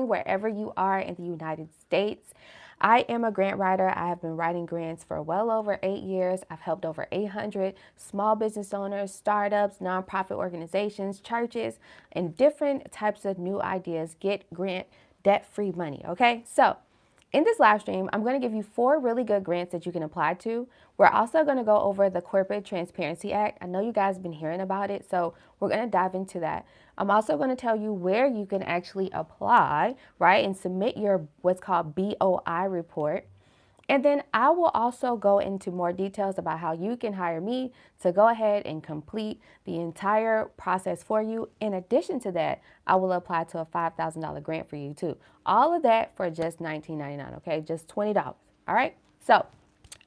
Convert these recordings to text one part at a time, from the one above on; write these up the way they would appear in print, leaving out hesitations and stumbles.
wherever you are in the United States. I am a grant writer. I have been writing grants for well over 8 years. I've helped over 800 small business owners, startups, nonprofit organizations, churches, and different types of new ideas get grant debt-free money, okay? So in this live stream, I'm going to give you 4 really good grants that you can apply to. We're also going to go over the Corporate Transparency Act. I know you guys have been hearing about it, so we're going to dive into that. I'm also going to tell you where you can actually apply, right, and submit your what's called BOI report. And then I will also go into more details about how you can hire me to go ahead and complete the entire process for you. In addition to that, I will apply to a $5,000 grant for you too. All of that for just $19.99, okay? Just $20, all right? So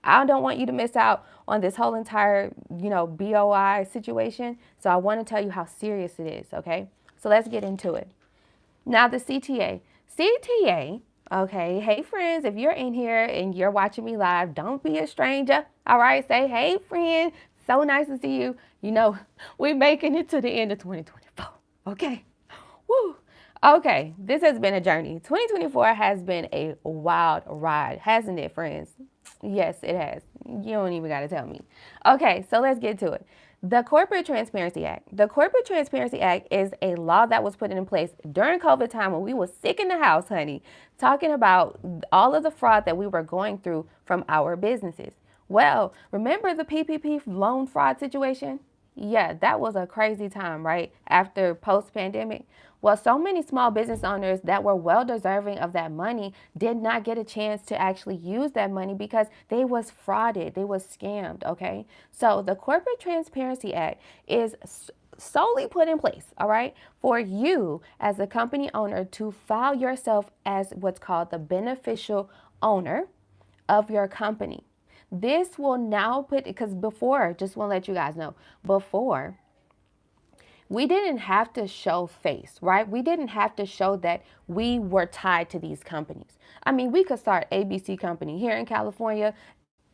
I don't want you to miss out on this whole entire, BOI situation. So I want to tell you how serious it is, okay? So let's get into it. Now the CTA. Okay, hey friends, if you're in here and you're watching me live, don't be a stranger. All right, say, hey friend, so nice to see you. We're making it to the end of 2024. Okay, woo. Okay, this has been a journey. 2024 has been a wild ride, hasn't it, friends? Yes, it has. You don't even got to tell me. Okay, so let's get to it. The Corporate Transparency Act. The Corporate Transparency Act is a law that was put in place during COVID time when we were sick in the house, honey, talking about all of the fraud that we were going through from our businesses. Well, remember the PPP loan fraud situation? Yeah, that was a crazy time, right? After post-pandemic. Well, so many small business owners that were well deserving of that money did not get a chance to actually use that money because they was frauded, they was scammed, okay? So the Corporate Transparency Act is solely put in place, all right, for you as a company owner to file yourself as what's called the beneficial owner of your company. This will now put, because before, just want to let you guys know, before, we didn't have to show face, right? We didn't have to show that we were tied to these companies. I mean, we could start ABC Company here in California,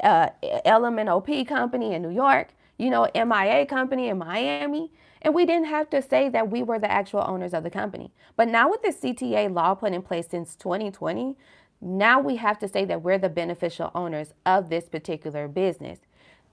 LMNOP Company in New York, MIA Company in Miami, and we didn't have to say that we were the actual owners of the company. But now with the CTA law put in place since 2020, now we have to say that we're the beneficial owners of this particular business.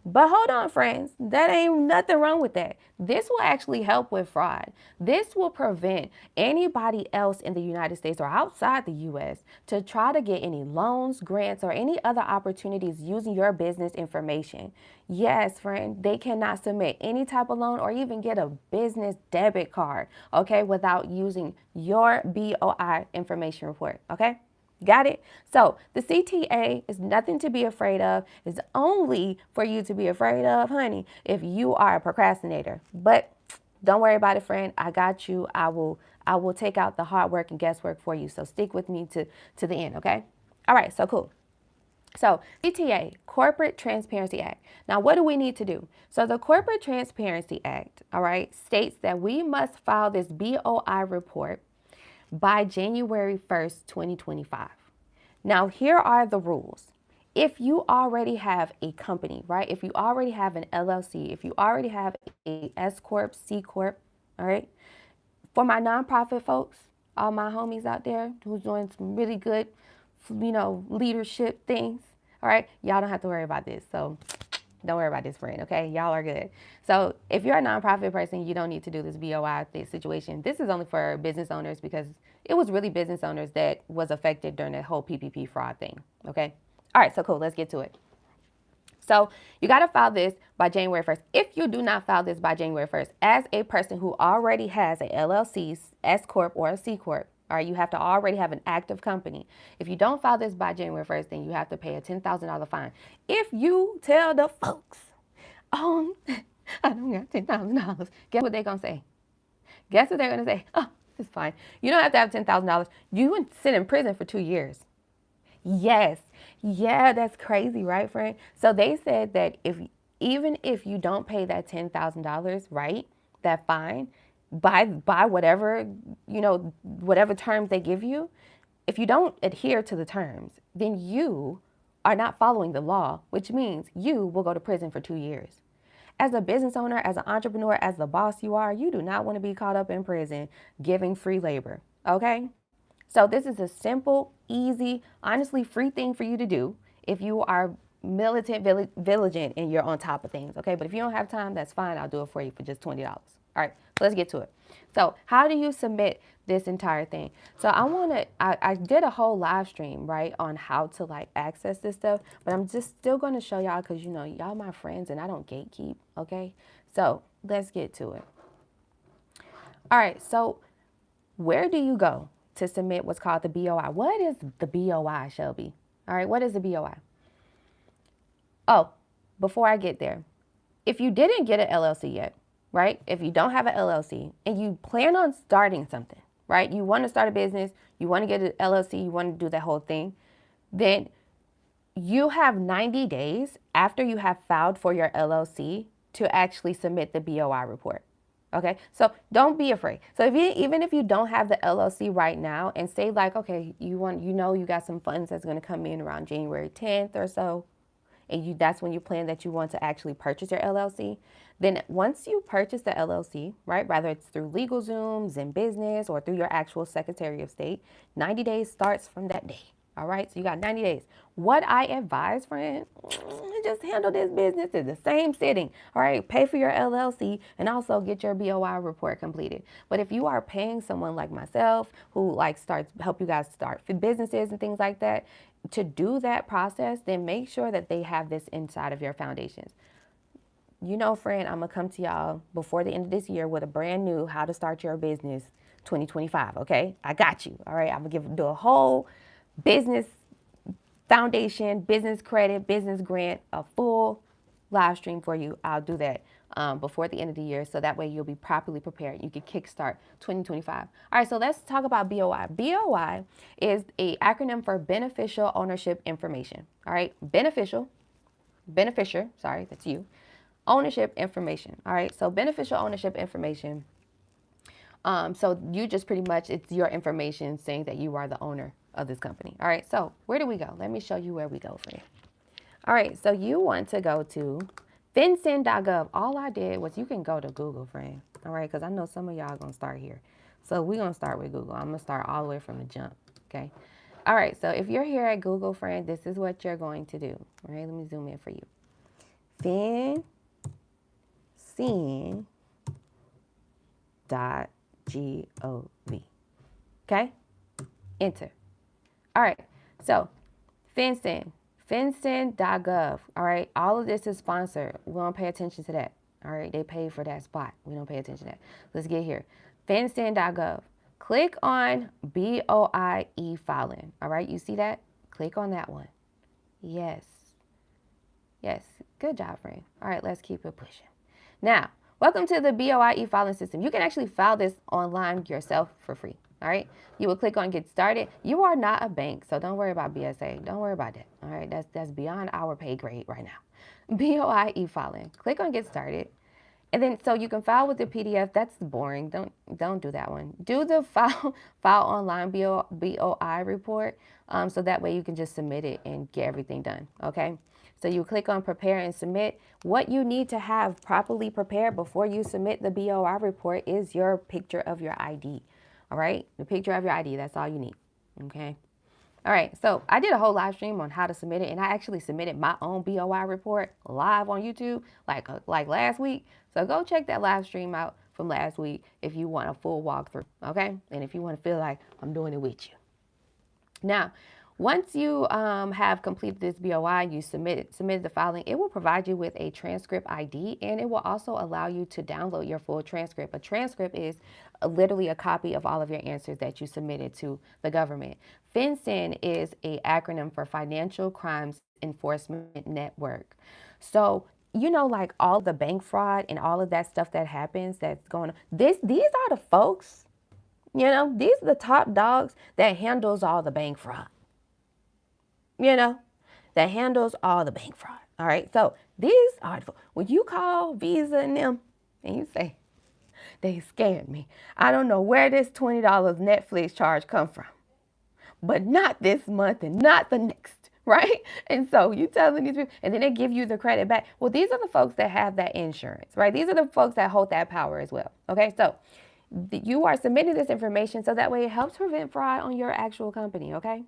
But hold on, friends, that ain't nothing wrong with that. This will actually help with fraud. This will prevent anybody else in the United States or outside the U.S. to try to get any loans, grants, or any other opportunities using your business information. Yes, friend, they cannot submit any type of loan or even get a business debit card, okay, without using your BOI information report, okay? Got it? So the CTA is nothing to be afraid of. It's only for you to be afraid of, honey, if you are a procrastinator. But don't worry about it, friend. I got you. I will take out the hard work and guesswork for you. So stick with me to the end, okay? All right, so cool. So CTA, Corporate Transparency Act. Now, what do we need to do? So the Corporate Transparency Act, all right, states that we must file this BOI report by January 1st, 2025. Now, here are the rules. If you already have a company, right? If you already have an LLC, if you already have a S Corp, C Corp, all right? For my nonprofit folks, all my homies out there who's doing some really good, leadership things, all right? Y'all don't have to worry about this. So don't worry about this, friend, okay? Y'all are good. So if you're a nonprofit person, you don't need to do this BOI situation. This is only for business owners because it was really business owners that was affected during that whole PPP fraud thing, okay? All right, so cool, let's get to it. So you got to file this by January 1st. If you do not file this by January 1st, as a person who already has a LLC, S Corp, or a C Corp, all right, you have to already have an active company. If you don't file this by January 1st, then you have to pay a $10,000 fine. If you tell the folks, I don't got $10,000, guess what they're going to say? Guess what they're going to say? Oh, it's fine. You don't have to have $10,000. You would sit in prison for 2 years. Yes. Yeah, that's crazy, right, friend? So they said that even if you don't pay that $10,000, right, that fine, by whatever, whatever terms they give you, if you don't adhere to the terms, then you are not following the law, which means you will go to prison for 2 years. As a business owner, as an entrepreneur, as the boss you are, you do not want to be caught up in prison giving free labor, okay? So this is a simple, easy, honestly free thing for you to do if you are militant, vigilant, and you're on top of things, okay? But if you don't have time, that's fine. I'll do it for you for just $20. All right, let's get to it. So how do you submit this entire thing? So I did a whole live stream, right, on how to like access this stuff, but I'm just still going to show y'all because, you know, y'all my friends and I don't gatekeep, okay? So let's get to it. All right, so where do you go to submit what's called the BOI? What is the BOI, Shelby? All right, what is the BOI? Oh, before I get there, if you didn't get an LLC yet, right? If you don't have an LLC and you plan on starting something, right? You want to start a business, you want to get an LLC, you want to do that whole thing, then you have 90 days after you have filed for your LLC to actually submit the BOI report. Okay, so don't be afraid. So even if you don't have the LLC right now, and say like, okay, you got some funds that's going to come in around January 10th or so, and that's when you plan that you want to actually purchase your LLC. Then once you purchase the LLC, right, whether it's through LegalZoom, Zen Business, or through your actual Secretary of State, 90 days starts from that day. All right, so you got 90 days. What I advise, friend, just handle this business in the same sitting. All right, pay for your LLC and also get your BOI report completed. But if you are paying someone like myself who like help you guys start businesses and things like that, to do that process, then make sure that they have this inside of your foundations. You know, friend, I'm going to come to y'all before the end of this year with a brand new How to Start Your Business 2025, okay? I got you, all right? I'm going to do a whole business foundation, business credit, business grant, a full live stream for you. I'll do that before the end of the year, so that way you'll be properly prepared. You can kickstart 2025. All right, so let's talk about BOI. BOI is an acronym for Beneficial Ownership Information. All right, beneficiary, sorry, that's you. Ownership information. All right, so beneficial ownership information. So you just pretty much, it's your information saying that you are the owner of this company. All right, so where do we go? Let me show you where we go, friend. All right, so you want to go to fincin.gov. All I did was, you can go to Google, friend. All right, because I know some of y'all going to start here. So we're going to start with Google. I'm going to start all the way from the jump, okay? All right, so if you're here at Google, friend, this is what you're going to do. All right, let me zoom in for you. fincin.gov. Okay? Enter. All right, so fincin.gov. All right, all of this is sponsored. We don't pay attention to that. All right, they paid for that spot. We don't pay attention to that. Let's get here. fincin.gov. Click on BOI e-filing. All right, you see that? Click on that one. Yes. Yes, good job, friend. All right, let's keep it pushing. Now, welcome to the BOI e-filing system. You can actually file this online yourself for free. All right, you will click on Get Started. You are not a bank, so don't worry about BSA. Don't worry about that. All right, that's beyond our pay grade right now. BOI e-filing. Click on Get Started. And then, so you can file with the PDF. That's boring. Don't do that one. Do the file online BOI report, so that way you can just submit it and get everything done. Okay. So you click on Prepare and Submit. What you need to have properly prepared before you submit the BOI report is your picture of your ID. All right, the picture of your ID. That's all you need. Okay. All right, so I did a whole live stream on how to submit it, and I actually submitted my own BOI report live on YouTube like last week. So go check that live stream out from last week if you want a full walkthrough, okay? And if you want to feel like I'm doing it with you. Now, once you have completed this BOI, you submitted the filing, it will provide you with a transcript ID, and it will also allow you to download your full transcript. A transcript is literally a copy of all of your answers that you submitted to the government. FinCEN is an acronym for Financial Crimes Enforcement Network. So, you know, like all the bank fraud and all of that stuff that happens that's going on. These are the folks, you know, these are the top dogs that handles all the bank fraud. You know, that handles all the bank fraud. All right. So these are, when you call Visa and them and you say, they scared me. I don't know where this $20 Netflix charge come from, but not this month and not the next. Right. And so you tell them these people, and then they give you the credit back. Well, these are the folks that have that insurance, right? These are the folks that hold that power as well. Okay. So You are submitting this information so that way it helps prevent fraud on your actual company, okay?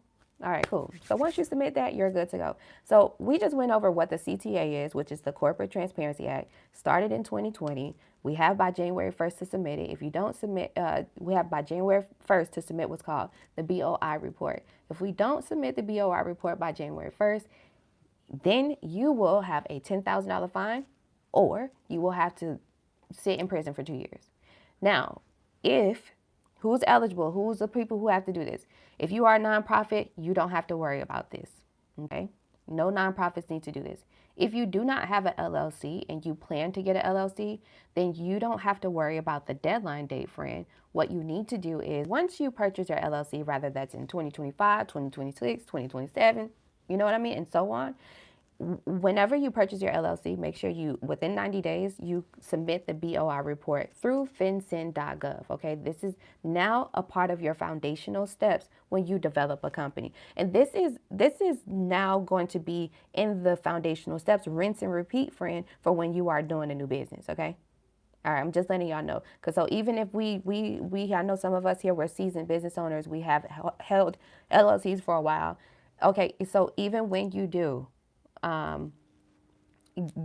All right, cool. So once you submit that, you're good to go. So we just went over what the CTA is, which is the Corporate Transparency Act, started in 2020. We have by January 1st to submit it. If you don't submit, we have by January 1st to submit what's called the BOI report. If we don't submit the BOI report by January 1st, then you will have a $10,000 fine or you will have to sit in prison for 2 years. Now, if who's eligible, who's the people who have to do this? If you are a nonprofit, you don't have to worry about this. Okay? No nonprofits need to do this. If you do not have an LLC and you plan to get an LLC, then you don't have to worry about the deadline date, friend. What you need to do is once you purchase your LLC, rather that's in 2025, 2026, 2027, you know what I mean, and so on. Whenever you purchase your LLC, make sure you, within 90 days, you submit the BOI report through fincin.gov, okay? This is now a part of your foundational steps when you develop a company. And this is now going to be in the foundational steps, rinse and repeat, friend, for when you are doing a new business, okay? All right, I'm just letting y'all know. Because so even if we I know some of us here, we're seasoned business owners, we have held LLCs for a while. Okay, so even when you do,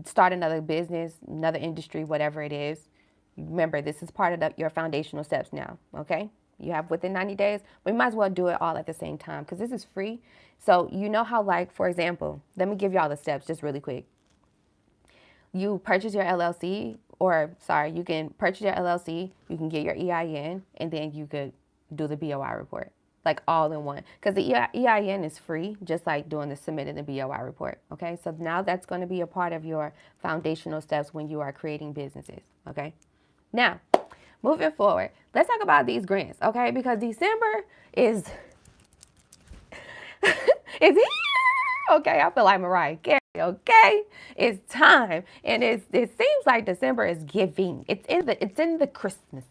start another business, another industry, whatever it is. Remember, this is part of your foundational steps now, okay? You have within 90 days. We might as well do it all at the same time because this is free. So you know how, like, for example, let me give y'all the steps just really quick. You purchase your LLC, you can purchase your LLC, you can get your EIN, and then you could do the BOI report. Like all in one, because the EIN is free, just like doing the submitting the BOI report. Okay, so now that's going to be a part of your foundational steps when you are creating businesses. Okay, now moving forward, let's talk about these grants. Okay, because December is is here. Okay, I feel like Mariah Carey. Okay, it's time, and it seems like December is giving. It's in the Christmas.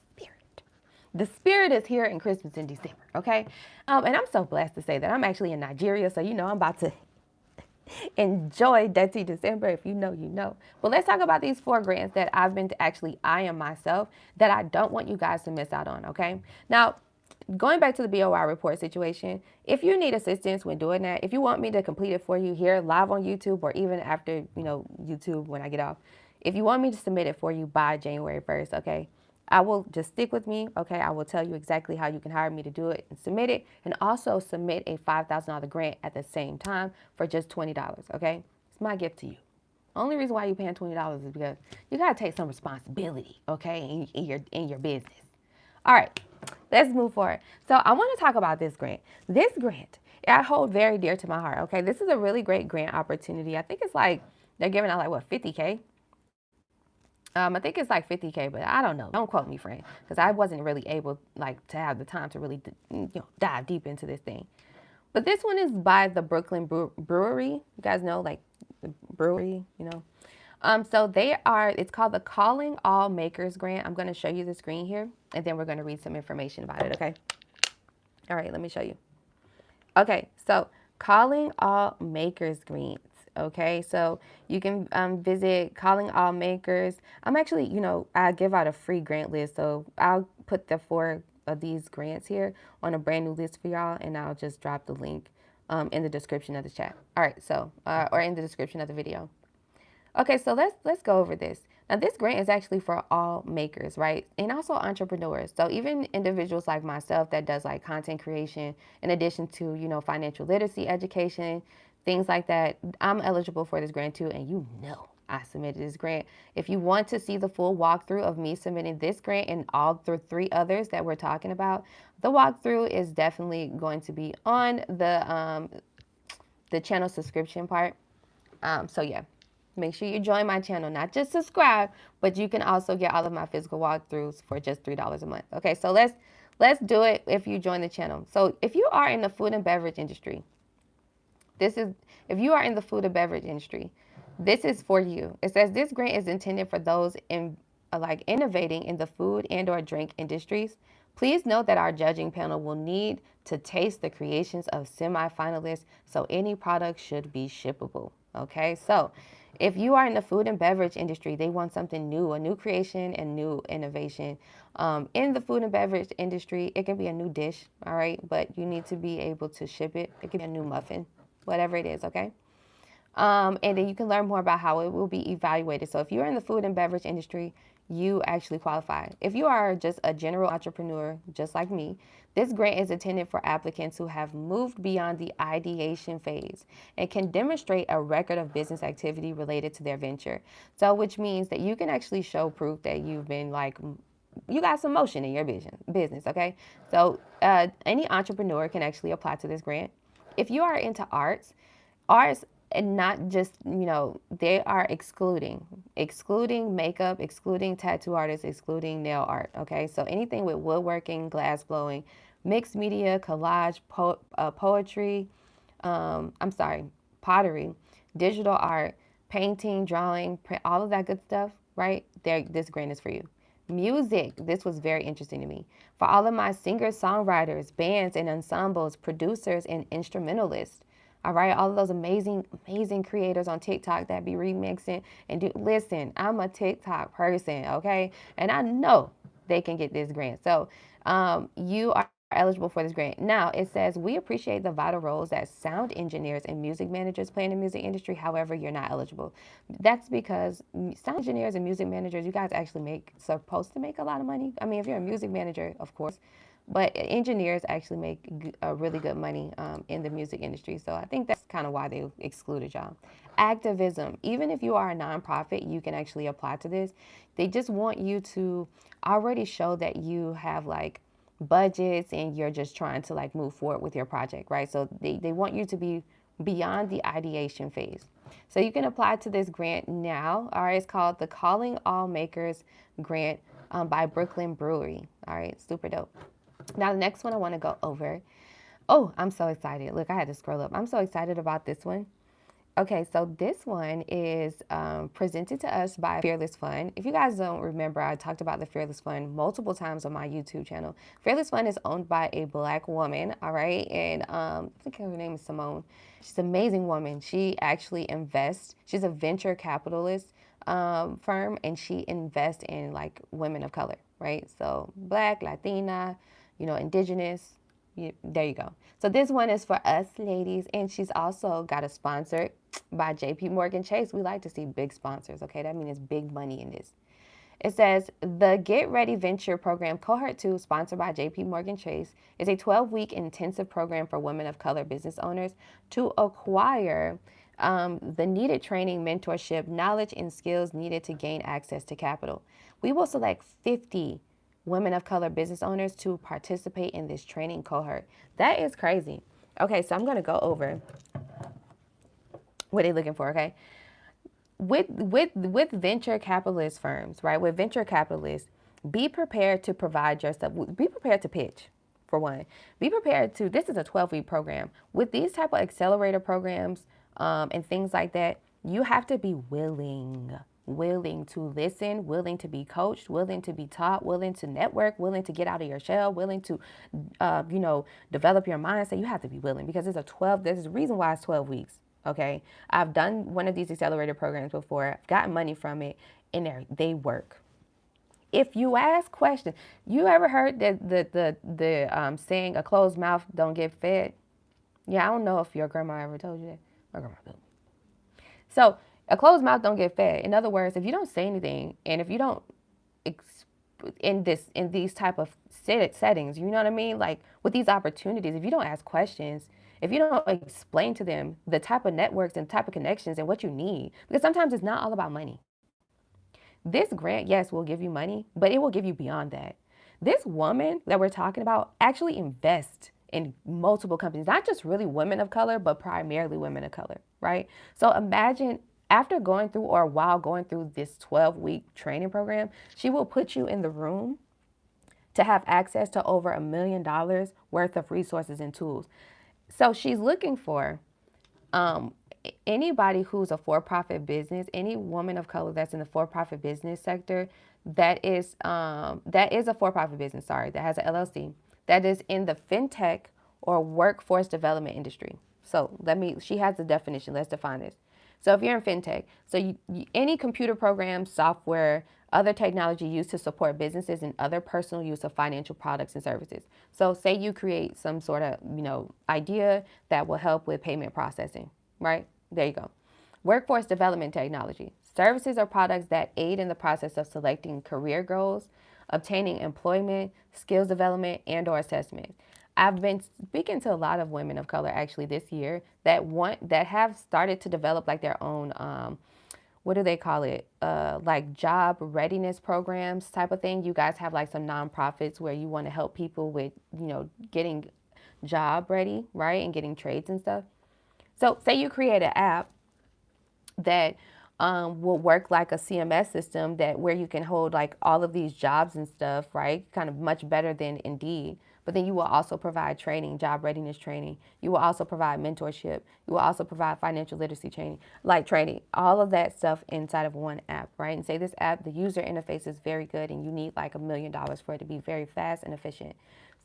The spirit is here in Christmas in December, okay? And I'm so blessed to say that I'm actually in Nigeria, so you know I'm about to enjoy Dirty December. If you know, you know. But let's talk about these 4 grants that I've been to actually eyeing myself that I don't want you guys to miss out on, okay? Now, going back to the BOI report situation, if you need assistance when doing that, if you want me to complete it for you here live on YouTube or even after, YouTube when I get off, if you want me to submit it for you by January 1st, okay? I will just stick with me, okay? I will tell you exactly how you can hire me to do it and submit it, and also submit a $5,000 grant at the same time for just $20, okay? It's my gift to you. Only reason why you're paying $20 is because you gotta take some responsibility, okay, in your business. All right, let's move forward. So I want to talk about this grant. This grant, I hold very dear to my heart, okay? This is a really great grant opportunity. I think it's like, they're giving out like, what, 50K? I think it's like 50K, but I don't know. Don't quote me, friend, because I wasn't really able to have the time to really dive deep into this thing. But this one is by the Brooklyn Brewery. You guys know, like the brewery, So it's called the Calling All Makers Grant. I'm going to show you the screen here, and then we're going to read some information about it, okay? All right, let me show you. Okay, so Calling All Makers Grants. Okay, so you can visit Calling All Makers. I'm actually, I give out a free grant list, so I'll put the 4 of these grants here on a brand new list for y'all, and I'll just drop the link in the description of the chat. All right, so or in the description of the video. Okay, so let's go over this. Now, this grant is actually for all makers, right? And also entrepreneurs. So even individuals like myself that does like content creation, in addition to, financial literacy education, things like that, I'm eligible for this grant too, and I submitted this grant. If you want to see the full walkthrough of me submitting this grant and all the 3 others that we're talking about, the walkthrough is definitely going to be on the channel subscription part. So yeah, make sure you join my channel, not just subscribe, but you can also get all of my physical walkthroughs for just $3 a month. Okay, so let's do it if you join the channel. So if you are in the food and beverage industry, this is for you. It says this grant is intended for those innovating in the food and/or drink industries. Please note that our judging panel will need to taste the creations of semi-finalists, so any product should be shippable. Okay, so if you are in the food and beverage industry, they want something new, a new creation and new innovation. In the food and beverage industry, it can be a new dish, all right, but you need to be able to ship it. It can be a new muffin, whatever it is, okay? And then you can learn more about how it will be evaluated. So if you're in the food and beverage industry, you actually qualify. If you are just a general entrepreneur, just like me, this grant is intended for applicants who have moved beyond the ideation phase and can demonstrate a record of business activity related to their venture. So, which means that you can actually show proof that you've been like, you got some motion in your business, okay? So, any entrepreneur can actually apply to this grant. If you are into arts and not just, they are excluding makeup, excluding tattoo artists, excluding nail art. Okay, so anything with woodworking, glass blowing, mixed media, collage, poetry, I'm sorry, pottery, digital art, painting, drawing, print, all of that good stuff, right there, this grant is for you. Music, this was very interesting to me. For all of my singers, songwriters, bands and ensembles, producers and instrumentalists, all right, all of those amazing, amazing creators on TikTok that be remixing and do. Listen, I'm a TikTok person, okay, and I know they can get this grant. So, you are eligible for this grant. Now, it says we appreciate the vital roles that sound engineers and music managers play in the music industry. However, you're not eligible. That's because sound engineers and music managers, you guys actually supposed to make a lot of money. I mean, if you're a music manager, of course, but engineers actually make really good money in the music industry. So I think that's kind of why they excluded y'all. Activism. Even if you are a nonprofit, you can actually apply to this. They just want you to already show that you have like budgets and you're just trying to like move forward with your project, right? So they want you to be beyond the ideation phase. So you can apply to this grant now. All right, it's called the Calling All Makers Grant by Brooklyn Brewery. All right, super dope. Now, the next one I want to go over. Oh, I'm so excited. Look, I had to scroll up. I'm so excited about this one. Okay, so this one is presented to us by Fearless Fund. If you guys don't remember, I talked about the Fearless Fund multiple times on my YouTube channel. Fearless Fund is owned by a black woman, all right? And I think her name is Simone. She's an amazing woman. She actually invests. She's a venture capitalist firm, and she invests in like women of color, right? So black, Latina, indigenous. There you go. So this one is for us ladies, and she's also got a sponsor by JP Morgan Chase. We like to see big sponsors, okay? That means it's big money in this. It says the Get Ready Venture Program Cohort 2, sponsored by JP Morgan Chase, is a 12-week intensive program for women of color business owners to acquire the needed training, mentorship, knowledge, and skills needed to gain access to capital. We will select 50 women of color business owners to participate in this training cohort. That is crazy. Okay, so I'm going to go over what they're looking for, okay? With venture capitalist firms, right? With venture capitalists, be prepared to provide yourself. Be prepared to pitch, for one. Be prepared to. This is a 12-week program. With these type of accelerator programs and things like that, you have to be willing to listen, willing to be coached, willing to be taught, willing to network, willing to get out of your shell, willing to, develop your mindset. You have to be willing because there's a reason why it's 12 weeks. Okay. I've done one of these accelerator programs before. I've gotten money from it and they work. If you ask questions, you ever heard the saying, a closed mouth don't get fed? Yeah, I don't know if your grandma ever told you that. My grandma did. So a closed mouth don't get fed. In other words, if you don't say anything and if you don't in these type of settings, you know what I mean? Like with these opportunities, if you don't ask questions, if you don't explain to them the type of networks and type of connections and what you need, because sometimes it's not all about money. This grant, yes, will give you money, but it will give you beyond that. This woman that we're talking about actually invests in multiple companies, not just really women of color, but primarily women of color, right? So imagine after going through or while going through this 12-week training program, she will put you in the room to have access to over $1 million worth of resources and tools. So she's looking for anybody who's a for-profit business, any woman of color that's in the for-profit business sector, that is a for-profit business, that has an LLC, that is in the fintech or workforce development industry. So she has the definition. Let's define this. So if you're in fintech, so any computer program, software, other technology used to support businesses and other personal use of financial products and services. So say you create some sort of, idea that will help with payment processing, right? There you go. Workforce development technology. Services or products that aid in the process of selecting career goals, obtaining employment, skills development, and or assessment. I've been speaking to a lot of women of color actually this year that have started to develop like their own what do they call it? Like job readiness programs type of thing. You guys have like some nonprofits where you want to help people with, getting job ready, right? And getting trades and stuff. So say you create an app that will work like a CMS system that where you can hold like all of these jobs and stuff, right? Kind of much better than Indeed. But then you will also provide training, job readiness training. You will also provide mentorship. You will also provide financial literacy training, all of that stuff inside of one app, right? And say this app, the user interface is very good and you need like $1 million for it to be very fast and efficient.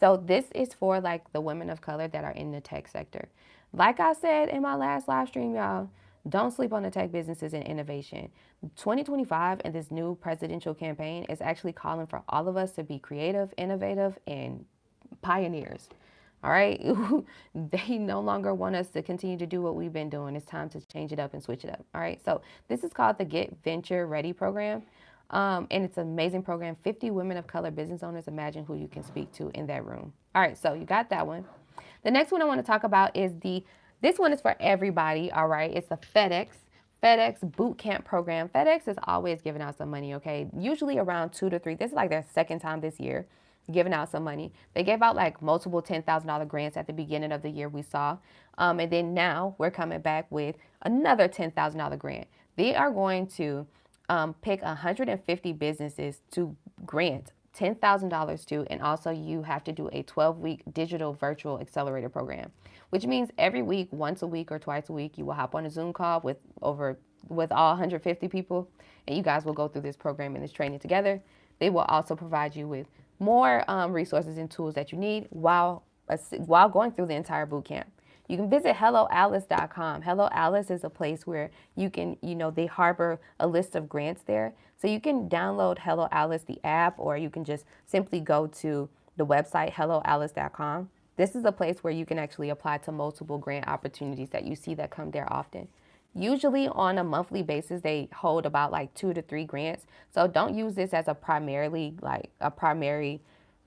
So this is for like the women of color that are in the tech sector. Like I said in my last live stream, y'all, don't sleep on the tech businesses and innovation. 2025 and this new presidential campaign is actually calling for all of us to be creative, innovative, and pioneers. All right. They no longer want us to continue to do what we've been doing. It's time to change it up and switch it up. All right. So this is called the Get Venture Ready program. And it's an amazing program. 50 women of color business owners. Imagine who you can speak to in that room. All right. So you got that one. The next one I want to talk about is this one is for everybody. All right. It's the FedEx boot camp program. FedEx is always giving out some money. Okay. Usually around 2 to 3. This is like their second time this year giving out some money. They gave out like multiple $10,000 grants at the beginning of the year we saw. And then now we're coming back with another $10,000 grant. They are going to pick 150 businesses to grant $10,000 to, and also you have to do a 12-week digital virtual accelerator program, which means every week, once a week or twice a week, you will hop on a Zoom call with all 150 people, and you guys will go through this program and this training together. They will also provide you with more resources and tools that you need while going through the entire boot camp. You can visit helloalice.com. Hello Alice is a place where you can, they harbor a list of grants there. So you can download Hello Alice, the app, or you can just simply go to the website, helloalice.com. This is a place where you can actually apply to multiple grant opportunities that you see that come there often. Usually on a monthly basis, they hold about like 2 to 3 grants. So don't use this as a primary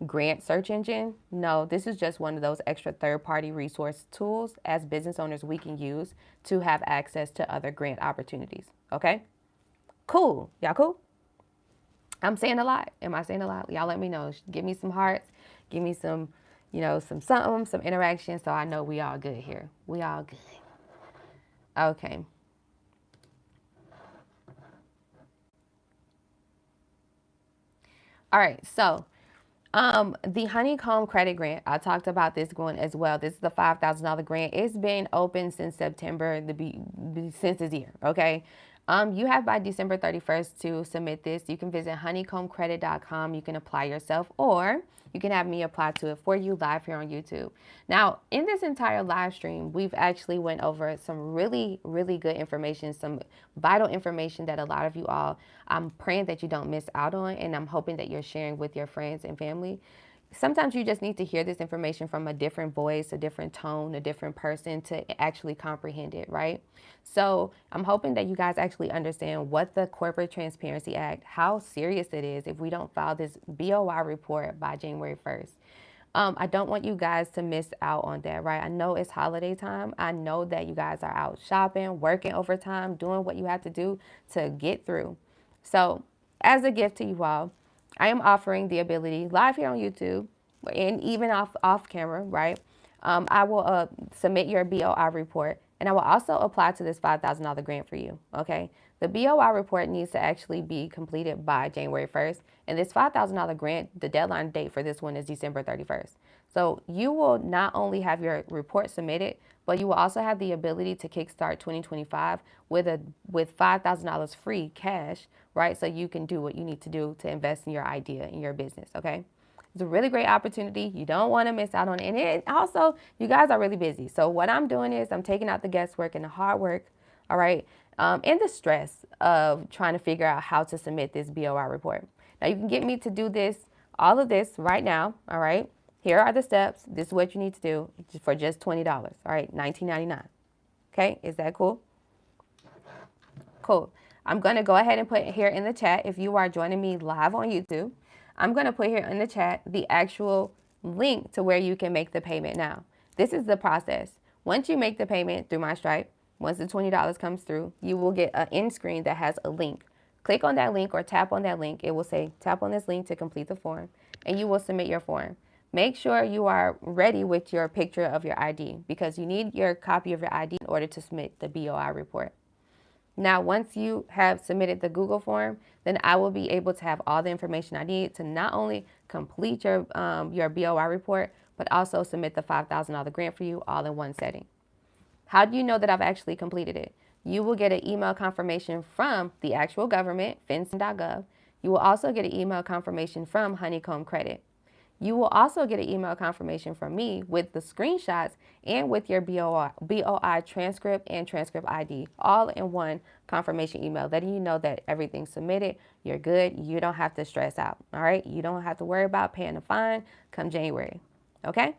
grant search engine. No, this is just one of those extra third-party resource tools as business owners we can use to have access to other grant opportunities. Okay? Cool. Y'all cool? I'm saying a lot. Am I saying a lot? Y'all let me know. Give me some hearts. Give me some, some interaction so I know we all good here. We all good. Okay. All right, so the honeycomb credit grant, I talked about this one as well. This is the $5,000 grant. It's been open since September, since this year, okay? You have by December 31st to submit this. You can visit honeycombcredit.com. You can apply yourself, or you can have me apply to it for you live here on YouTube. Now, in this entire live stream, we've actually went over some really, really good information, some vital information that a lot of you all, I'm praying that you don't miss out on, and I'm hoping that you're sharing with your friends and family. Sometimes you just need to hear this information from a different voice, a different tone, a different person to actually comprehend it, right? So I'm hoping that you guys actually understand what the Corporate Transparency Act, how serious it is if we don't file this BOI report by January 1st. I don't want you guys to miss out on that, right? I know it's holiday time. I know that you guys are out shopping, working overtime, doing what you have to do to get through. So as a gift to you all, I am offering the ability live here on YouTube and even off camera, right? I will submit your BOI report, and I will also apply to this $5,000 grant for you, okay? The BOI report needs to actually be completed by January 1st, and this $5,000 grant, the deadline date for this one is December 31st. So you will not only have your report submitted, but you will also have the ability to kickstart 2025 with $5,000 free cash, right? So you can do what you need to do to invest in your idea, in your business, okay? It's a really great opportunity. You don't want to miss out on it. And also, you guys are really busy. So what I'm doing is I'm taking out the guesswork and the hard work, all right? and the stress of trying to figure out how to submit this BOI report. Now, you can get me to do this, all of this right now, all right? Here are the steps. This is what you need to do for just $20, all right? $19.99. Okay, is that cool? Cool. I'm going to go ahead and put here in the chat, if you are joining me live on YouTube, I'm going to put here in the chat the actual link to where you can make the payment now. This is the process. Once you make the payment through my Stripe, once the $20 comes through, you will get an end screen that has a link. Click on that link or tap on that link. It will say, tap on this link to complete the form, and you will submit your form. Make sure you are ready with your picture of your ID because you need your copy of your ID in order to submit the BOI report. Now, once you have submitted the Google form, then I will be able to have all the information I need to not only complete your BOI report, but also submit the $5,000 grant for you all in one setting. How do you know that I've actually completed it? You will get an email confirmation from the actual government, finsom.gov. You will also get an email confirmation from Honeycomb Credit. You will also get an email confirmation from me with the screenshots and with your BOI transcript and transcript ID, all in one confirmation email, letting you know that everything's submitted, you're good, you don't have to stress out, all right? You don't have to worry about paying the fine come January, okay?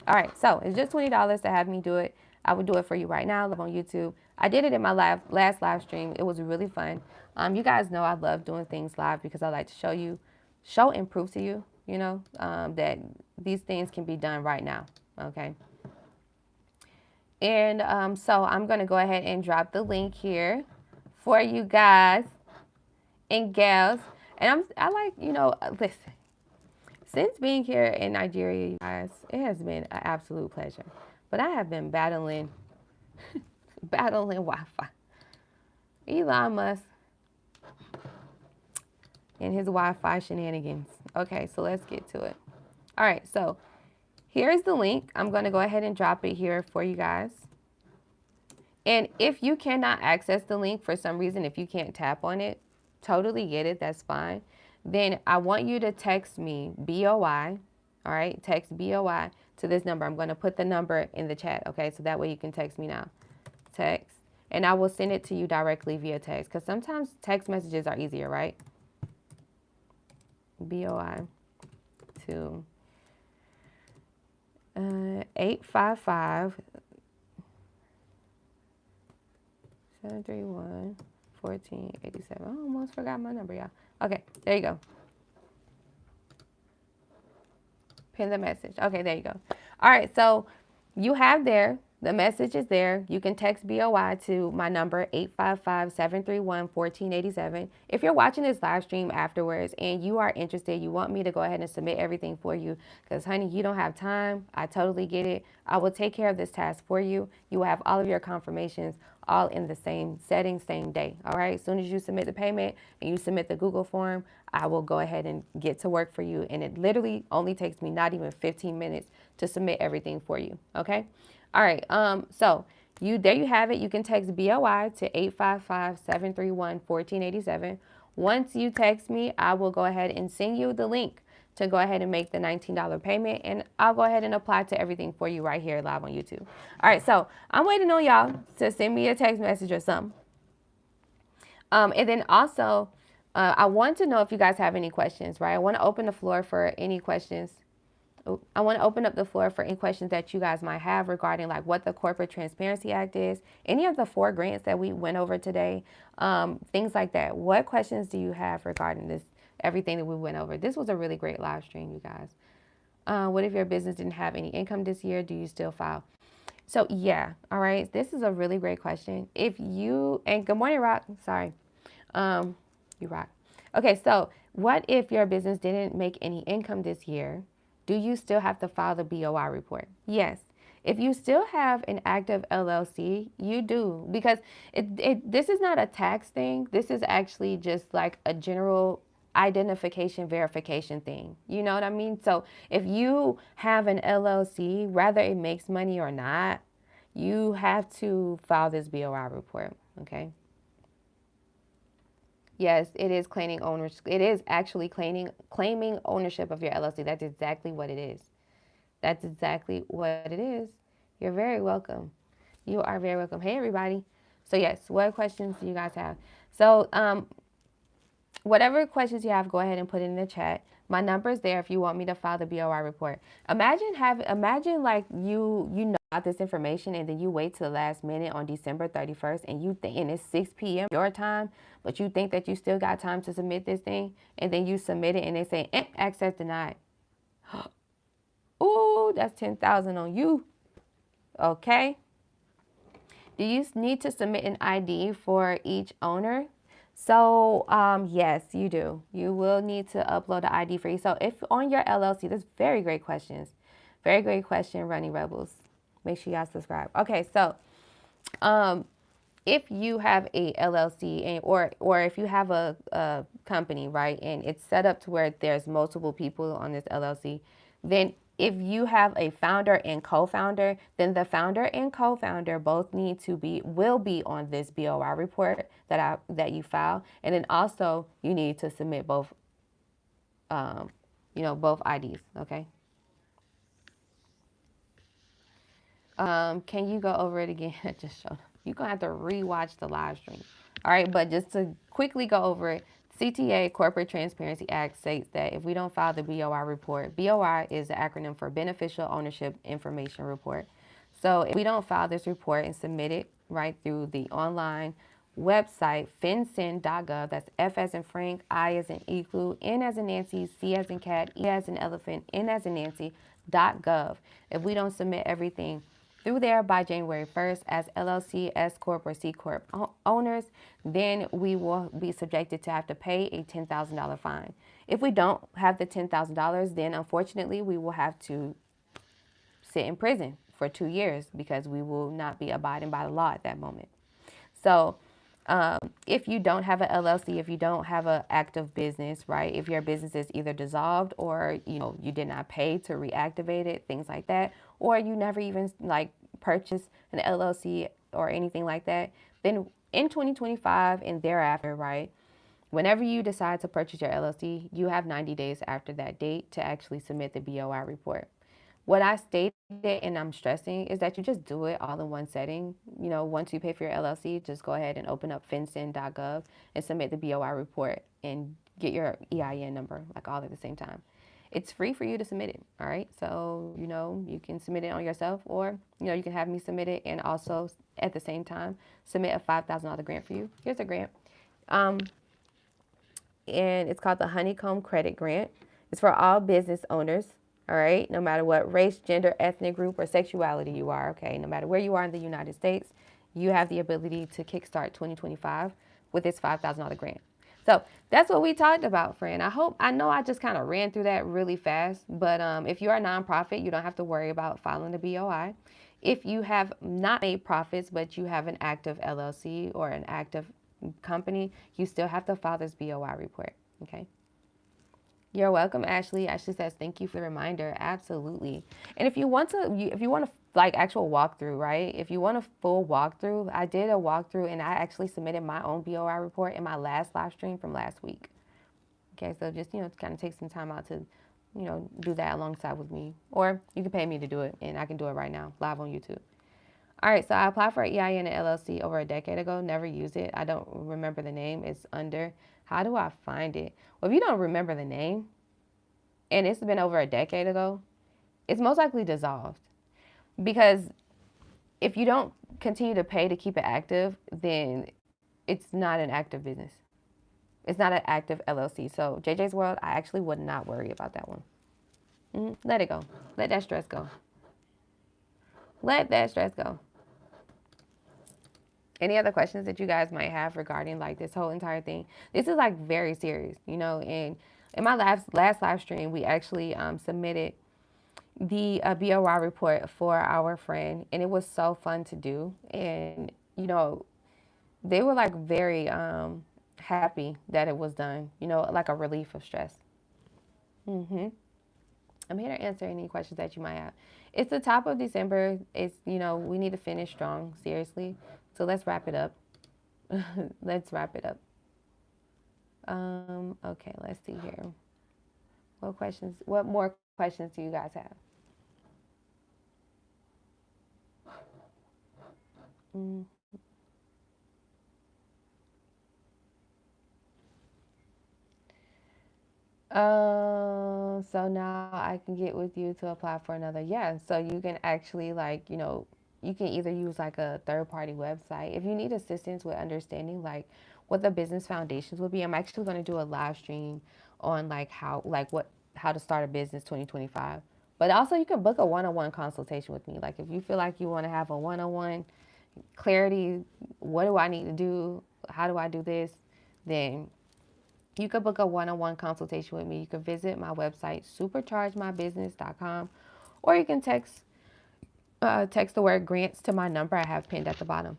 All right, so it's just $20 to have me do it. I would do it for you right now, live on YouTube. I did it in my last live stream. It was really fun. You guys know I love doing things live because I like to show and prove to you, that these things can be done right now, okay? And so I'm going to go ahead and drop the link here for you guys and gals. And I like, listen, since being here in Nigeria, you guys, it has been an absolute pleasure. But I have been battling Wi-Fi. Elon Musk and his Wi-Fi shenanigans. Okay, so let's get to it. All right, so here's the link. I'm going to go ahead and drop it here for you guys. And if you cannot access the link for some reason, if you can't tap on it, totally get it, that's fine. Then I want you to text me BOI, all right? Text BOI to this number. I'm going to put the number in the chat, okay? So that way you can text me now. Text. And I will send it to you directly via text because sometimes text messages are easier, right? BOI to 855 731 1487. I almost forgot my number, y'all. Okay, there you go. Pin the message. Okay, there you go. All right, so you have there, the message is there. You can text BOI to my number, 855-731-1487. If you're watching this live stream afterwards and you are interested, you want me to go ahead and submit everything for you because, honey, you don't have time. I totally get it. I will take care of this task for you. You will have all of your confirmations all in the same setting, same day, all right? As soon as you submit the payment and you submit the Google form, I will go ahead and get to work for you, and it literally only takes me not even 15 minutes to submit everything for you, okay? All right, so there you have it. You can text BOI to 855-731-1487. Once you text me, I will go ahead and send you the link to go ahead and make the $19 payment, and I'll go ahead and apply to everything for you right here live on YouTube. All right, so I'm waiting on y'all to send me a text message or something. And then also, I want to know if you guys have any questions, right? I want to open the floor for any questions. I want to open up the floor for any questions that you guys might have regarding like what the Corporate Transparency Act is, any of the 4 grants that we went over today, things like that. What questions do you have regarding this, everything that we went over? This was a really great live stream, you guys. What if your business didn't have any income this year? Do you still file? So yeah, all right. This is a really great question. If you, and good morning, Rock. Sorry. You rock. Okay, so what if your business didn't make any income this year? Do you still have to file the BOI report? Yes. If you still have an active LLC, you do, because this is not a tax thing. This is actually just like a general identification verification thing. You know what I mean? So if you have an LLC, whether it makes money or not, you have to file this BOI report, okay? Yes, it is claiming ownership. It is actually claiming ownership of your LLC. That's exactly what it is. That's exactly what it is. You're very welcome. You are very welcome. Hey, everybody. So yes, what questions do you guys have? So whatever questions you have, go ahead and put it in the chat. My number is there if you want me to file the BOI report. Imagine like you know about this information and then you wait till the last minute on December 31st and you think and it's 6 p.m. your time, but you think that you still got time to submit this thing and then you submit it and they say access denied. Ooh, that's 10,000 on you. Okay. Do you need to submit an ID for each owner? So, yes, you do. You will need to upload an ID for you. So, if on your LLC, that's very great questions. Very great question, Running Rebels. Make sure y'all subscribe. Okay, so, if you have a LLC or if you have a company, right, and it's set up to where there's multiple people on this LLC, then if you have a founder and co-founder, then the founder and co-founder both will be on this BOI report that you file, and then also you need to submit both, both IDs. Okay. Can you go over it again? Just show. You're gonna have to rewatch the live stream. All right, but just to quickly go over it, CTA Corporate Transparency Act states that if we don't file the BOI report, BOI is the acronym for Beneficial Ownership Information Report. So if we don't file this report and submit it right through the online website, fincin.gov, that's F as in Frank, I as in Igloo, N as in Nancy, C as in cat, E as in elephant, N as in Nancy, .gov. If we don't submit everything through there by January 1st as LLC, S Corp, or C Corp owners, then we will be subjected to have to pay a $10,000 fine. If we don't have the $10,000, then unfortunately we will have to sit in prison for 2 years because we will not be abiding by the law at that moment. So if you don't have an LLC, if you don't have an active business, right? If your business is either dissolved or, you did not pay to reactivate it, things like that, or you never even purchased an LLC or anything like that, then in 2025 and thereafter, right? Whenever you decide to purchase your LLC, you have 90 days after that date to actually submit the BOI report. What I stated and I'm stressing is that you just do it all in one setting. Once you pay for your LLC, just go ahead and open up fincin.gov and submit the BOI report and get your EIN number all at the same time. It's free for you to submit it, all right? So, you can submit it on yourself or, you can have me submit it and also at the same time submit a $5,000 grant for you. Here's a grant. And it's called the Honeycomb Credit Grant. It's for all business owners. All right, no matter what race, gender, ethnic group, or sexuality you are, okay, no matter where you are in the United States, you have the ability to kickstart 2025 with this $5,000 grant. So that's what we talked about, friend. I know I just kind of ran through that really fast, but if you're a nonprofit, you don't have to worry about filing the BOI. If you have not made profits, but you have an active LLC or an active company, you still have to file this BOI report, okay? You're welcome, Ashley. Ashley says, thank you for the reminder. Absolutely. And if you want actual walkthrough, right? If you want a full walkthrough, I did a walkthrough and I actually submitted my own BOI report in my last live stream from last week. Okay, so just, kind of take some time out to, do that alongside with me. Or you can pay me to do it and I can do it right now, live on YouTube. All right, so I applied for an EIN and LLC over a decade ago, never used it. I don't remember the name. It's under, how do I find it? Well, if you don't remember the name and it's been over a decade ago, it's most likely dissolved. Because if you don't continue to pay to keep it active, then it's not an active business. It's not an active LLC. So JJ's World, I actually would not worry about that one. Let it go. Let that stress go. Let that stress go. Any other questions that you guys might have regarding this whole entire thing? This is very serious, and in my last live stream, we actually submitted the BOI report for our friend, and it was so fun to do. And, they were very happy that it was done, like a relief of stress. I'm here to answer any questions that you might have. It's the top of December. It's, we need to finish strong, seriously. So let's wrap it up. Let's wrap it up. Okay, let's see here. What more questions do you guys have? So now I can get with you to apply for another. Yeah, so you can actually like, you can either use like a third party website. If you need assistance with understanding like what the business foundations would be, I'm actually going to do a live stream on like how to start a business 2025. But also you can book a one-on-one consultation with me. Like if you feel like you want to have a one-on-one clarity, what do I need to do? How do I do this? Then you could book a one-on-one consultation with me. You could visit my website, superchargemybusiness.com, or you can text the word grants to my number I have pinned at the bottom.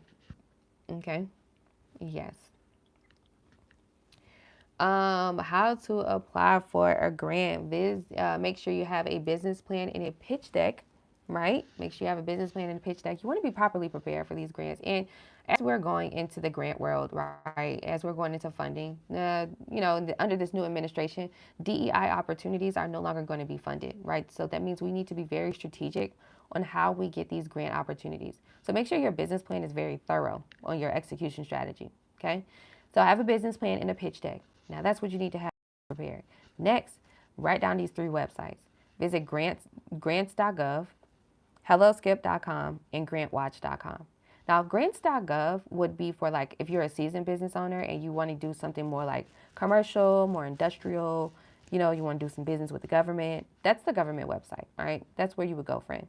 Okay. Yes. How to apply for a grant. Make sure you have a business plan and a pitch deck, right? Make sure you have a business plan and a pitch deck. You want to be properly prepared for these grants. And as we're going into the grant world, right, as we're going into funding, under this new administration, DEI opportunities are no longer going to be funded, right? So that means we need to be very strategic on how we get these grant opportunities. So make sure your business plan is very thorough on your execution strategy, okay? So I have a business plan and a pitch deck. Now that's what you need to have prepared. Next, write down these three websites. Visit grants.gov, helloskip.com, and grantwatch.com. Now, grants.gov would be for like if you're a seasoned business owner and you want to do something more like commercial, more industrial, you want to do some business with the government. That's the government website, all right? That's where you would go, friend.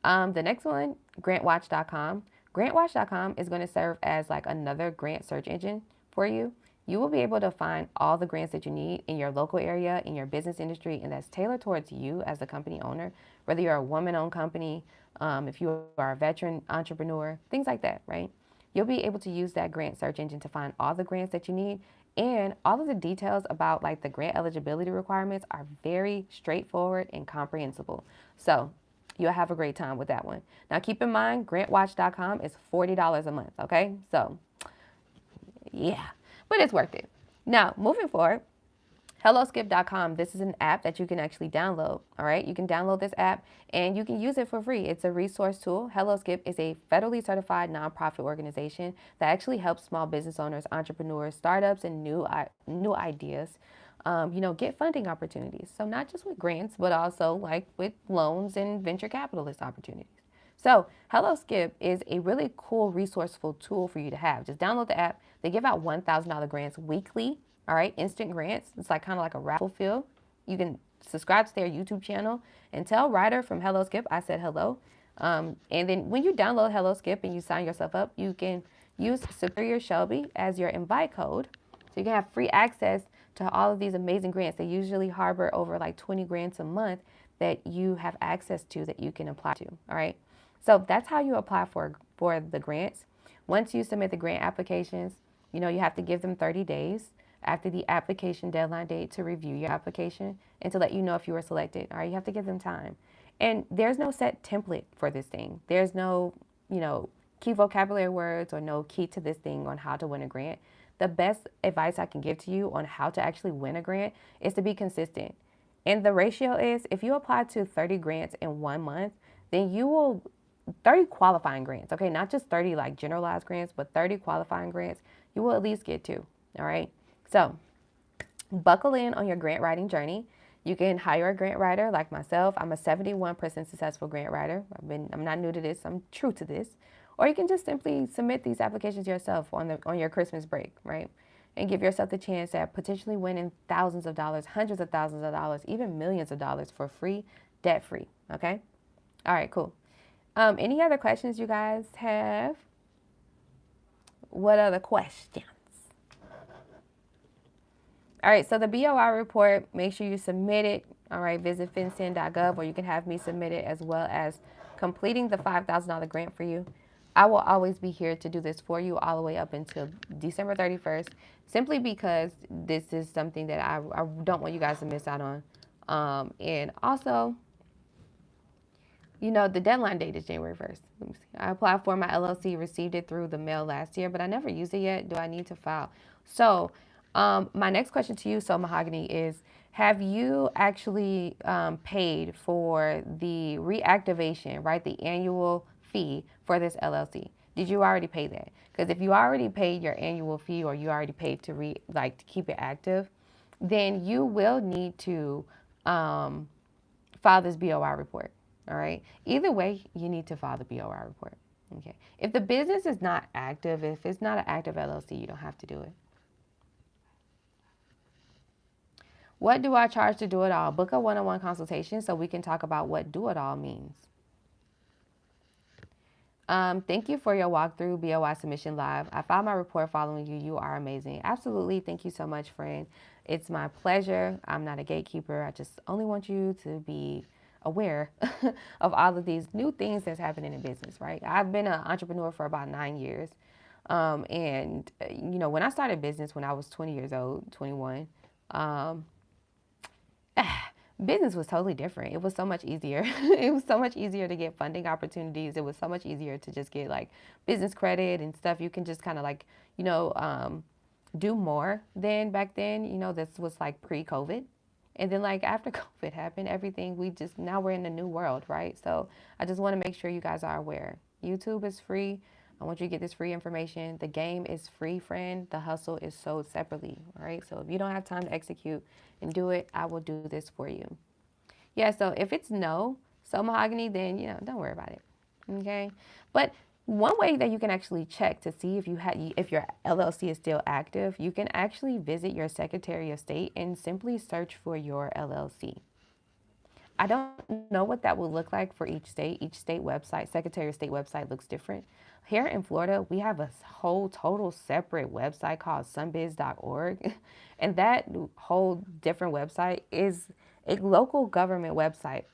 The next one, grantwatch.com. Grantwatch.com is going to serve as like another grant search engine for you. You will be able to find all the grants that you need in your local area, in your business industry, and that's tailored towards you as a company owner, whether you're a woman-owned company, if you are a veteran entrepreneur, things like that, right? You'll be able to use that grant search engine to find all the grants that you need, and all of the details about like the grant eligibility requirements are very straightforward and comprehensible. So you'll have a great time with that one. Now keep in mind, grantwatch.com is $40 a month, okay? So yeah, but it's worth it. Now, moving forward, HelloSkip.com. This is an app that you can actually download. All right, you can download this app and you can use it for free. It's a resource tool. HelloSkip is a federally certified nonprofit organization that actually helps small business owners, entrepreneurs, startups, and new ideas. Get funding opportunities. So not just with grants, but also like with loans and venture capitalist opportunities. So HelloSkip is a really cool, resourceful tool for you to have. Just download the app. They give out $1,000 grants weekly. All right, instant grants. It's like kind of like a raffle fill. You can subscribe to their YouTube channel and tell Ryder from HelloSkip I said hello. And then when you download HelloSkip and you sign yourself up, you can use Superior Shelby as your invite code. So you can have free access to all of these amazing grants. They usually harbor over like 20 grants a month that you have access to that you can apply to. All right. So that's how you apply for the grants. Once you submit the grant applications, you have to give them 30 days after the application deadline date to review your application and to let you know if you were selected. All right, you have to give them time. And there's no set template for this thing. There's no, key vocabulary words or no key to this thing on how to win a grant. The best advice I can give to you on how to actually win a grant is to be consistent. And the ratio is if you apply to 30 grants in 1 month, then you will 30 qualifying grants, okay? Not just 30 like generalized grants, but 30 qualifying grants, you will at least get to, all right? So buckle in on your grant writing journey. You can hire a grant writer like myself. I'm a 71% successful grant writer. I'm not new to this. I'm true to this. Or you can just simply submit these applications yourself on your Christmas break, right? And give yourself the chance at potentially winning thousands of dollars, hundreds of thousands of dollars, even millions of dollars for free, debt free, okay? All right, cool. Any other questions you guys have? What other questions? All right, so the BOI report, make sure you submit it. All right, visit fincen.gov, or you can have me submit it, as well as completing the $5,000 grant for you. I will always be here to do this for you all the way up until December 31st, simply because this is something that I don't want you guys to miss out on. And also, the deadline date is January 1st. Let me see. I applied for my LLC, received it through the mail last year, but I never used it yet. Do I need to file? So my next question to you, So Mahogany, is have you actually paid for the reactivation, right, the annual fee for this LLC? Did you already pay that? Because if you already paid your annual fee or you already paid to keep it active, then you will need to um, file this BOI report. All right. Either way, you need to file the BOI report. Okay. If the business is not active, if it's not an active LLC, you don't have to do it. What do I charge to do it all? Book a one-on-one consultation so we can talk about what do it all means. Thank you for your walkthrough BOI submission live. I filed my report following you. You are amazing. Absolutely. Thank you so much, friend. It's my pleasure. I'm not a gatekeeper. I just only want you to be aware of all of these new things that's happening in business, right? I've been an entrepreneur for about 9 years. When I started business when I was 20 years old, 21, um, business was totally different. It was so much easier. It was so much easier to get funding opportunities. It was so much easier to just get like business credit and stuff. You can just kind of like, do more than back then. This was like pre-COVID. And then like after COVID happened, everything now we're in a new world, right? So I just want to make sure you guys are aware. YouTube is free. I want you to get this free information. The game is free, friend. The hustle is sold separately, all right? So if you don't have time to execute and do it, I will do this for you. Yeah, so if it's no, so mahogany, then, don't worry about it, okay? But one way that you can actually check to see if your LLC is still active, you can actually visit your Secretary of State and simply search for your LLC. I don't know what that will look like for each state. Each state website, Secretary of State website looks different. Here in Florida, we have a whole total separate website called sunbiz.org. And that whole different website is a local government website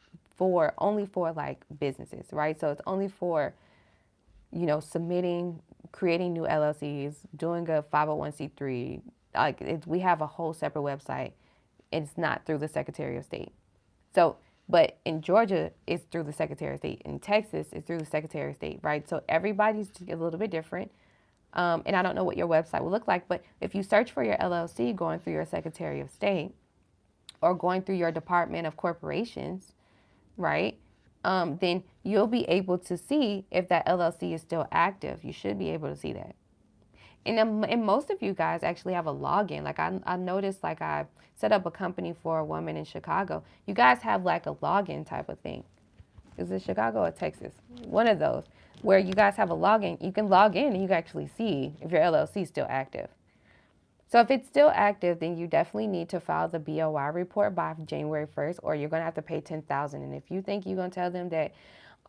only for like businesses, right? So it's only for, submitting, creating new LLCs, doing a 501c3. We have a whole separate website. It's not through the Secretary of State. So, but in Georgia, it's through the Secretary of State. In Texas, it's through the Secretary of State, right? So everybody's a little bit different. And I don't know what your website will look like, but if you search for your LLC going through your Secretary of State or going through your Department of Corporations, right? Then you'll be able to see if that LLC is still active. You should be able to see that. And most of you guys actually have a login. Like I noticed, like I set up a company for a woman in Chicago. You guys have like a login type of thing. Is it Chicago or Texas? One of those where you guys have a login. You can log in and you can actually see if your LLC is still active. So if it's still active, then you definitely need to file the BOI report by January 1st, or you're gonna have to pay $10,000. And if you think you're gonna tell them that,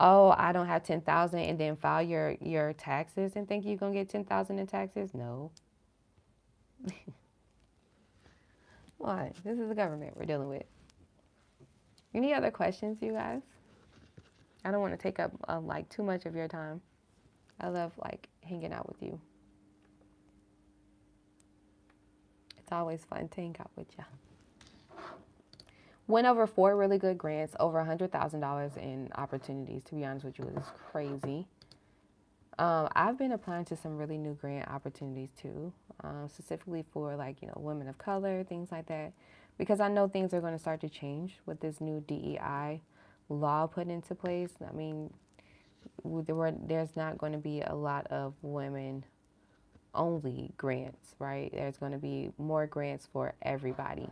oh, I don't have 10,000, and then file your taxes and think you're gonna get 10,000 in taxes, no. Why? This is the government we're dealing with. Any other questions, you guys? I don't want to take up like too much of your time. I love like hanging out with you. It's always fun to hang out with you. Went over 4 really good grants, over $100,000 in opportunities. To be honest with you, it was crazy. I've been applying to some really new grant opportunities too, specifically for like, women of color, things like that, because I know things are going to start to change with this new DEI law put into place. I mean, there's not going to be a lot of women only grants, right? There's going to be more grants for everybody.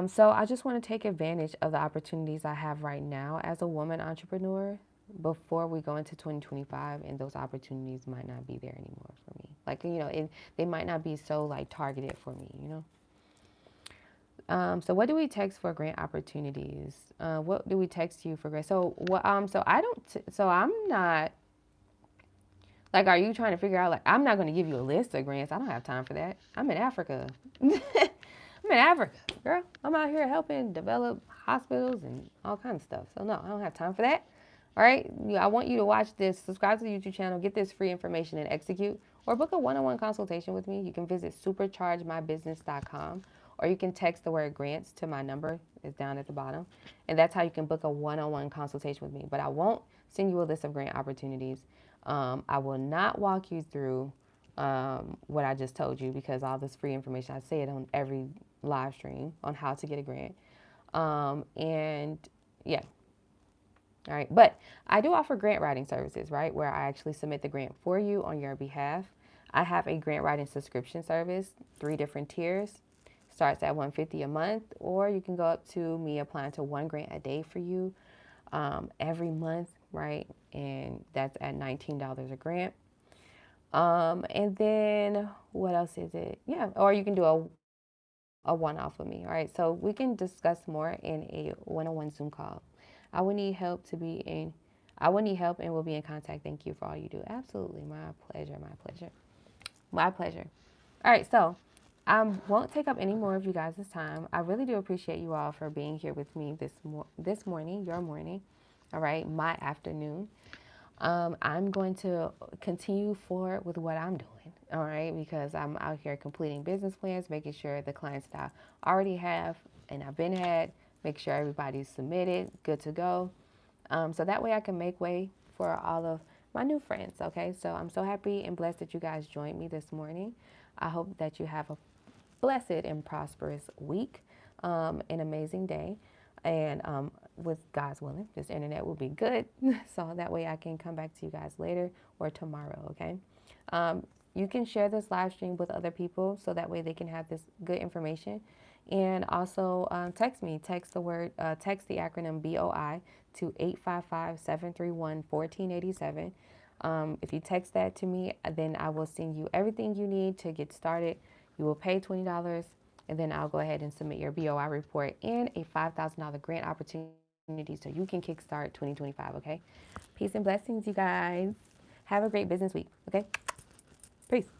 So I just want to take advantage of the opportunities I have right now as a woman entrepreneur before we go into 2025, and those opportunities might not be there anymore for me. Like, they might not be so like targeted for me, So what do we text for grant opportunities? What do we text you for grants? So what? So I'm not. Like, are you trying to figure out, like, I'm not going to give you a list of grants. I don't have time for that. I'm in Africa. I'm in Africa, girl. I'm out here helping develop hospitals and all kinds of stuff. So, no, I don't have time for that. All right? I want you to watch this, subscribe to the YouTube channel, get this free information, and execute. Or book a one-on-one consultation with me. You can visit superchargemybusiness.com. Or you can text the word grants to my number. It's down at the bottom. And that's how you can book a one-on-one consultation with me. But I won't send you a list of grant opportunities. I will not walk you through what I just told you, because all this free information, I say it on every live stream on how to get a grant. And yeah. All right. But I do offer grant writing services, right? Where I actually submit the grant for you on your behalf. I have a grant writing subscription service, 3 different tiers. Starts at $150 a month, or you can go up to me applying to 1 grant a day for you every month, right? And that's at $19 a grant. And then what else is it? Yeah, or you can do a one-off with me, all right? So we can discuss more in a one-on-one Zoom call. I would need help to be in, I would need help and will be in contact. Thank you for all you do. Absolutely, my pleasure, my pleasure, my pleasure. All right, so I won't take up any more of you guys' time. I really do appreciate you all for being here with me this morning, your morning, all right, my afternoon. I'm going to continue forward with what I'm doing, all right, because I'm out here completing business plans, making sure the clients that I already have and I've been had, make sure everybody's submitted, good to go. So that way I can make way for all of my new friends, okay? So I'm so happy and blessed that you guys joined me this morning. I hope that you have a blessed and prosperous week, an amazing day. And with God's willing, this internet will be good. So that way I can come back to you guys later or tomorrow, okay? You can share this live stream with other people so that way they can have this good information. And also text me, text the acronym BOI to 855-731-1487. If you text that to me, then I will send you everything you need to get started. You will pay $20, and then I'll go ahead and submit your BOI report and a $5,000 grant opportunity so you can kickstart 2025, okay? Peace and blessings, you guys. Have a great business week, okay? Peace.